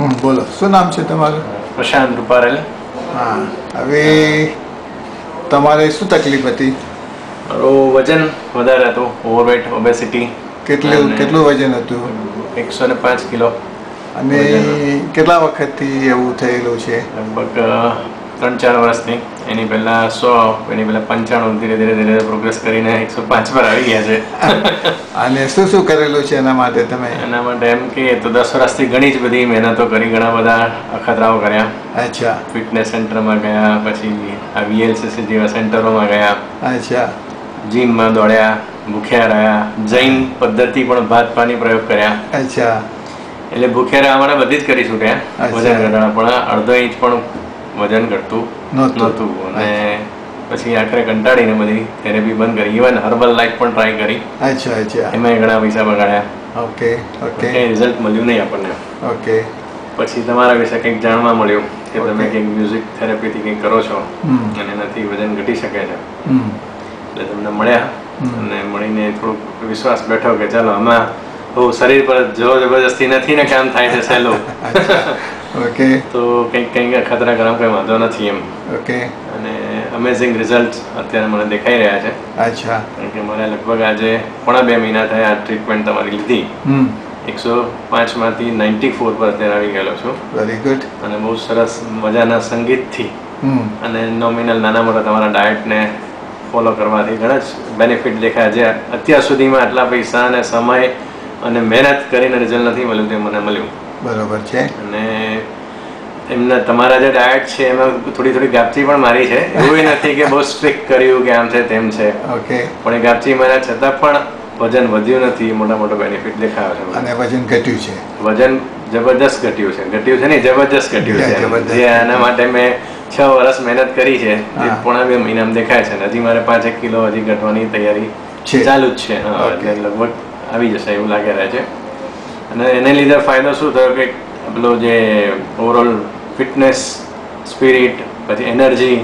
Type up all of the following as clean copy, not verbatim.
બોલો, શું નામ છે તમારું? પ્રશાંત રૂપારેલ. હા, હવે તમારે શું તકલીફ હતી? મારું વજન વધારે હતું, ઓવરવેટ, ઓબેસિટી. કેટલું વજન હતું? 105 કિલો. અને કેટલા વખતથી એવું થયેલું છે? લગભગ 3-4 વર્ષથી. એની પહેલાં 100, એની પહેલાં 95, ધીરે ધીરે પ્રોગ્રેસ કરીને 105 પર આવી ગયા છે. અને શું શું કરેલું છે એના માટે તમે? એના માટે એમ કે તો 10 વર્ષથી ઘણી જ બધી મહેનતો કરી, ઘણા બધા અખતરાઓ કર્યા. અચ્છા. ફિટનેસ સેન્ટરમાં ગયા, પછી આ VLCC જેવા સેન્ટરોમાં ગયા. અચ્છા. જીમમાં દોડ્યા, ભૂખ્યા રહ્યા, જૈન પદ્ધતિ પણ ભાત પાણી પ્રયોગ કર્યા. અચ્છા. એટલે ભૂખ્યા રહ્યા માટે બધી જ કરી છૂટ્યા. વજન ઘટાડા પણ અડધો ઇંચ પણ વજન ઘટતું નહોતું. અને પછી આખરે કંટાળીને બધી થેરેપી બંધ કરી. ઇવન હર્બલ લાઈફ પણ ટ્રાય કરી. અચ્છા અચ્છા. એમાં ઘણા પૈસા બગાડ્યા. Okay okay. કંઈ રિઝલ્ટ મળ્યું નહીં આપણને. ઓકે. પછી તમારા વિશે કંઈક જાણવા મળ્યું કે તમે કંઈક મ્યુઝિક થેરેપીથી કંઈક કરો છો અને એનાથી વજન ઘટી શકે છે. એટલે તમને મળ્યા અને મળીને થોડુંક વિશ્વાસ બેઠો કે ચાલો આમાં બહુ શરીર પર જોર જબરજસ્તી નથી ને કામ થાય છે સહેલું. ઓકે. તો કંઈક ખતરા ગરમ કંઈ વાંધો નથી એમ. ઓકે. અને અમેઝિંગ રિઝલ્ટ અત્યારે મને દેખાઈ રહ્યા છે. અચ્છા. કારણ કે મને લગભગ આજે 1.5 મહિના થયા આ ટ્રીટમેન્ટ તમારી લીધી. 105 માંથી 94 પર અત્યારે આવી ગયેલો છું. Very good. અને બહુ સરસ મજાના સંગીતથી અને નોમિનલ નાના મોટા તમારા ડાયટને ફોલો કરવાથી ઘણા જ બેનિફિટ દેખાય છે. અત્યાર સુધીમાં આટલા પૈસા અને સમય અને મહેનત કરીને રિઝલ્ટ નથી મળ્યું તે મને મળ્યું. બરોબર છે. અને એમના તમારા જે ડાયટ છે એમાં થોડી ગાપચી પણ મારી છે. એવું નથી કે બહુ સ્ટ્રિક્ટ કર્યું કે આમ છે તેમ છે. ઓકે. પણ એ ગાપચી માર્યા છતાં પણ વજન વધ્યું નથી. મોટો બેનિફિટ દેખાયો છે. અને વજન ઘટ્યું છે. વજન જબરદસ્ત ઘટ્યું છે નહીં, જબરદસ્ત ઘટ્યું છે. જે આના માટે મેં 6 વર્ષ મહેનત કરી છે. 1.5 મહિનામાં દેખાય છે. હજી મારે 5-1 કિલો હજી ઘટવાની તૈયારી ચાલુ જ છે. એટલે લગભગ આવી જશે એવું લાગે રહે છે. અને એને લીધે ફાયદો શું થયો કે પેલો જે ઓવરઓલ ફિટનેસ, સ્પિરિટ, પછી એનર્જી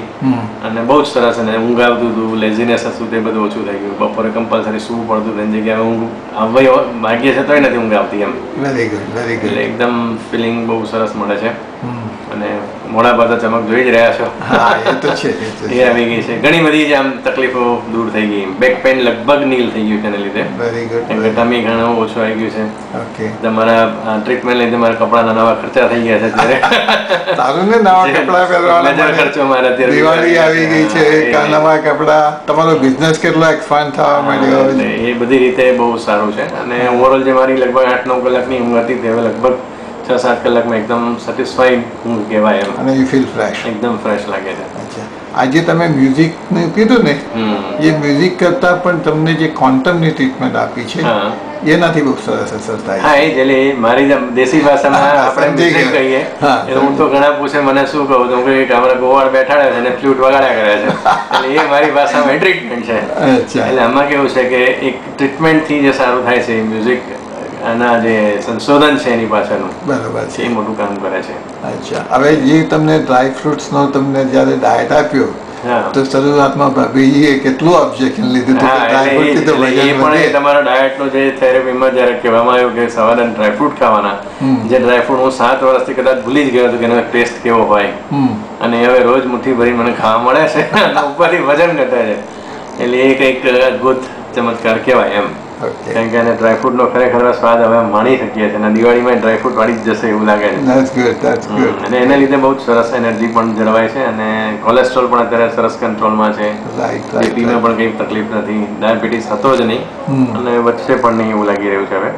અને બહુ જ સરસ. અને ઊંઘ આવતું હતું, લેઝીનેસ હતું, તે બધું ઓછું થઈ ગયું. બપોરે કમ્પલસરી સૂવું પડતું તેની જગ્યાએ ઊંઘ આવવા ભાગ્ય છે તોય નથી ઊંઘ આવતી એમ. Very good very good. એટલે એકદમ ફિલિંગ બહુ સરસ મળે છે. અને મોડા પર તો ચમક જોઈ જ રહ્યા છો. હા, એ તો છે. એ આવી ગઈ છે. ઘણી બધી જ આમ તકલીફો દૂર થઈ ગઈ. બેક પેઇન લગભગ નીલ થઈ ગયું છે એને લીધે. Very good. ટમી ઘણું ઓછું આવી ગયું છે. ઓકે. તમારા ટ્રીટમેન્ટ લીધે મારા કપડાના નવા ખર્ચા થઈ ગયા છે અત્યારે. તારું ને નવા કપડા પહેરવાના ખર્ચો મારે અત્યારે. દિવાળી આવી ગઈ છે, નવા કપડા, તમારો બિઝનેસ કેટલો એક્સપાન્ડ થવા માંડ્યો. એ બધી રીતે બહુ સારું છે. અને ઓવરઓલ જે મારી લગભગ 8-9 કલાકની ઊંઘ હતી તે હવે લગભગ 6-7 કલાકમાં એકદમ સેટિસ્ફાઈડ ઊંઘ કહેવાય એમ. અને યુ ફીલ ફ્રેશ. એકદમ ફ્રેશ લાગે છે. અચ્છા. આજે તમે મ્યુઝિકનું કીધું ને, એ મ્યુઝિક કરતાં પણ તમને જે ક્વોન્ટમની ટ્રીટમેન્ટ આપી છે એનાથી બહુ સરસ અસર થાય. હા, એ એટલે મારી દેશી ભાષામાં આપણે મ્યુઝિક કહીએ. હું તો ઘણા પૂછે મને શું કહું તો હું કે અમારા ગોવાળ બેઠાડે છે અને ફ્લૂટ વગાડ્યા કરે છે. એટલે એ મારી ભાષામાં ટ્રીટમેન્ટ છે. એટલે આમાં કેવું છે કે એક ટ્રીટમેન્ટથી જે સારું થાય છે એ મ્યુઝિક આના જે સંશોધન છે એની પાછળનું, બરાબર છે, એ મોટું કામ કરે છે. અચ્છા. હવે જે તમને ડ્રાય ફ્રૂટ્સનો તમને જ્યારે ડાયટ આપ્યો તો શરૂઆતમાં ભાભીએ કેટલું ઓબ્જેક્શન લીધું હતું કે ડ્રાય ફ્રૂટથી તો વજન વધે. તમારા ડાયટનો જે થેરેપીમાં જ્યારે કહેવામાં આવ્યું કે સવારે ડ્રાય ફ્રૂટ ખાવાના, જે ડ્રાય ફ્રૂટ હું 7 વર્ષથી કદાચ ભૂલી જ ગયો હતો કે એનો ટેસ્ટ કેવો હોય, અને હવે રોજ મુઠ્ઠી ભરી મને ખાવા મળે છે ઉપરથી વજન ઘટે છે. એટલે એ કંઈક અદભુત ચમત્કાર કહેવાય એમ. કારણ કે એને ડ્રાયફ્રૂટનો ખરેખર સ્વાદ હવે માણી શકીએ છીએ. અને દિવાળીમાં ડ્રાયફ્રૂટ વાળી જ જશે એવું લાગે છે. અને એને લીધે બહુ જ સરસ એનર્જી પણ જળવાય છે. અને કોલેસ્ટ્રોલ પણ અત્યારે સરસ કંટ્રોલમાં છે. બીપીમાં પણ કંઈ તકલીફ નથી. ડાયાબિટીસ હતો જ નહીં અને વચ્ચે પણ નહીં એવું લાગી રહ્યું છે હવે.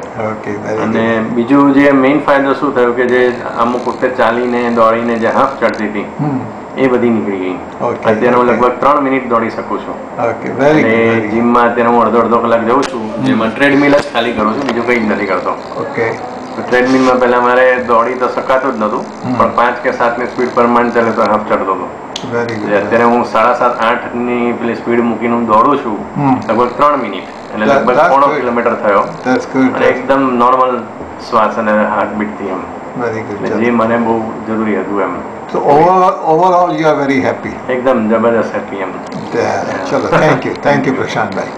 અને બીજું જે મેઇન ફાયદો શું થયો કે જે અમુક વખતે ચાલીને દોડીને જે હાફ ચડતી હતી એ બધી નીકળી ગઈ. અત્યારે હું લગભગ 3 મિનિટ દોડી શકું છું. અને જીમમાં અત્યારે હું અડધો કલાક જઉં છું, જેમાં ટ્રેડમિલ જ ખાલી કરું છું, બીજું કંઈ જ નથી કરતો. ટ્રેડમિલમાં પહેલા મારે દોડી તો શકાતું જ નહોતું, પણ 5 કે 7ની સ્પીડ પ્રમાણે ચાલે તો હાફ ચડતો હતો. અત્યારે હું 7.5-8ની પેલી સ્પીડ મૂકીને હું દોડું છું લગભગ 3 મિનિટ, એટલે લગભગ 1.5 કિલોમીટર થયો. અને એકદમ નોર્મલ શ્વાસ અને હાર્ટબીટથી એમ. જે મને બહુ જરૂરી હતું એમ. So overall you are very happy. એકદમ જબરદસ્ત હેપી એમ. ચલો, thank you Prashant ભાઈ.